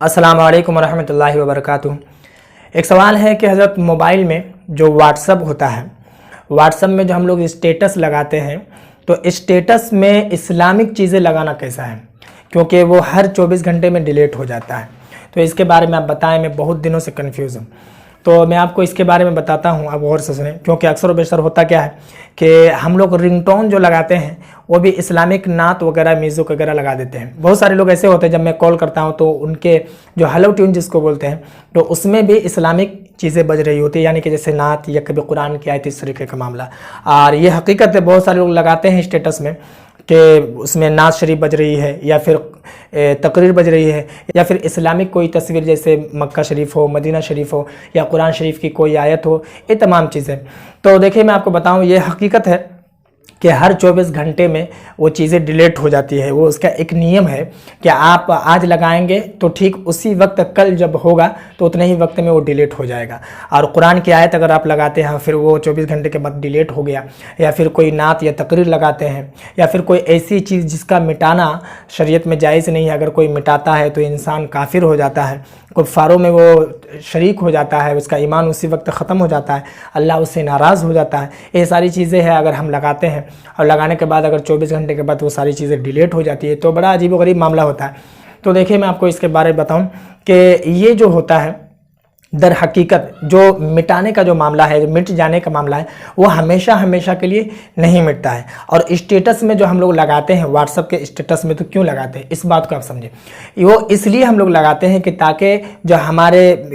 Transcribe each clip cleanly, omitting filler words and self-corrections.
अस्सलाम वालेकुम रहमतुल्लाहि व बरकातुहू। एक सवाल है कि हज़रत मोबाइल में जो व्हाट्सअप होता है, व्हाट्सअप में जो हम लोग स्टेटस लगाते हैं, तो स्टेटस में इस्लामिक चीज़ें लगाना कैसा है, क्योंकि वो हर 24 घंटे में डिलीट हो जाता है। तो इसके बारे में आप बताएं, मैं बहुत दिनों से कन्फ्यूज़ हूँ। तो मैं आपको इसके बारे में बताता हूँ, अब गौर से सुनें, क्योंकि अक्सर व बेशतर होता क्या है कि हम लोग रिंगटोन जो लगाते हैं वो भी इस्लामिक नात वगैरह, म्यूज़िक वगैरह लगा देते हैं। बहुत सारे लोग ऐसे होते हैं, जब मैं कॉल करता हूँ तो उनके जो हेलो ट्यून जिसको बोलते हैं, तो उसमें भी इस्लामिक चीज़ें बज रही होती है, यानी कि जैसे नात या कभी कुरान की आयत, इस तरीके का मामला। और ये हकीकत है, बहुत सारे लोग लगाते हैं स्टेटस में कि उसमें नात शरीफ बज रही है या फिर तकरीर बज रही है या फिर इस्लामिक कोई तस्वीर जैसे मक्का शरीफ हो, मदीना शरीफ हो या कुरान शरीफ की कोई आयत हो, ये तमाम चीज़ें। तो देखिए मैं आपको बताऊं, ये हकीकत है कि हर 24 घंटे में वो चीज़ें डिलीट हो जाती है। वो उसका एक नियम है कि आप आज लगाएंगे तो ठीक उसी वक्त कल जब होगा तो उतने ही वक्त में वो डिलीट हो जाएगा। और कुरान की आयत अगर आप लगाते हैं फिर वो 24 घंटे के बाद डिलीट हो गया, या फिर कोई नात या तकरीर लगाते हैं या फिर कोई ऐसी चीज़ जिसका मिटाना शरीयत में जायज़ नहीं है, अगर कोई मिटाता है तो इंसान काफिर हो जाता है, कुफ्फारों में वो शरीक हो जाता है, उसका ईमान उसी वक्त ख़त्म हो जाता है, अल्लाह उससे नाराज़ हो जाता है। ये सारी चीज़ें हैं, अगर हम लगाते हैं और लगाने के बाद अगर 24 घंटे के बाद वो सारी चीज़ें डिलीट हो जाती है तो बड़ा अजीब व गरीब मामला होता है। तो देखिए मैं आपको इसके बारे में बताऊं कि ये जो होता है, दर हकीकत जो मिटाने का जो मामला है, जो मिट जाने का मामला है, वो हमेशा हमेशा के लिए नहीं मिटता है। और स्टेटस में जो हम लोग लगाते हैं, व्हाट्सअप के स्टेटस में तो क्यों लगाते हैं, इस बात को आप समझें। वो इसलिए हम लोग लगाते हैं कि ताकि जो हमारे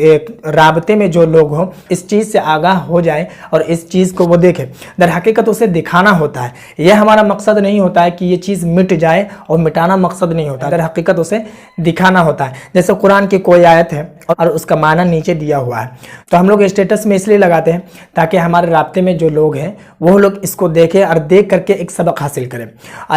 राबते में जो लोग हों इस चीज़ से आगाह हो जाए और इस चीज़ को वो देखें। दर हकीकत उसे दिखाना होता है, यह हमारा मकसद नहीं होता है कि ये चीज़ मिट जाए, और मिटाना मकसद नहीं होता, दर हकीकत उसे दिखाना होता है। जैसे कुरान की कोई आयत है और उसका माना नीचे दिया हुआ है, तो हम लोग स्टेटस में इसलिए लगाते हैं ताकि हमारे राब्ते में जो लोग हैं वो लोग इसको देखें और देख करके एक सबक हासिल करें।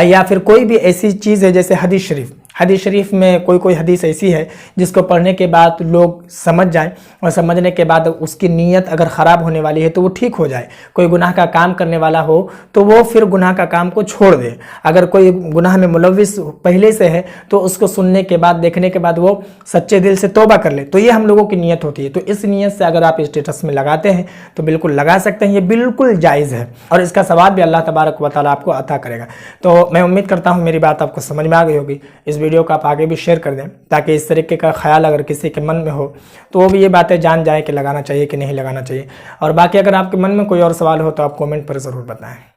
या फिर कोई भी ऐसी चीज़ है जैसे हदीस शरीफ, हदीस शरीफ में कोई हदीस ऐसी है जिसको पढ़ने के बाद लोग समझ जाएं और समझने के बाद उसकी नीयत अगर ख़राब होने वाली है तो वो ठीक हो जाए। कोई गुनाह का काम करने वाला हो तो वो फिर गुनाह का काम को छोड़ दे। अगर कोई गुनाह में मुलव्विस पहले से है तो उसको सुनने के बाद, देखने के बाद वो सच्चे दिल से तौबा कर ले। तो ये हम लोगों की नीयत होती है। तो इस नीयत से अगर आप स्टेटस में लगाते हैं तो बिल्कुल लगा सकते हैं, ये बिल्कुल जायज़ है और इसका सवाब भी अल्लाह तबारक व तआला आपको अता करेगा। तो मैं उम्मीद करता हूँ मेरी बात आपको समझ में आ गई होगी। इस वीडियो को आप आगे भी शेयर कर दें ताकि इस तरीके का ख्याल अगर किसी के मन में हो तो वो भी ये बातें जान जाए कि लगाना चाहिए कि नहीं लगाना चाहिए। और बाकी अगर आपके मन में कोई और सवाल हो तो आप कमेंट पर ज़रूर बताएं।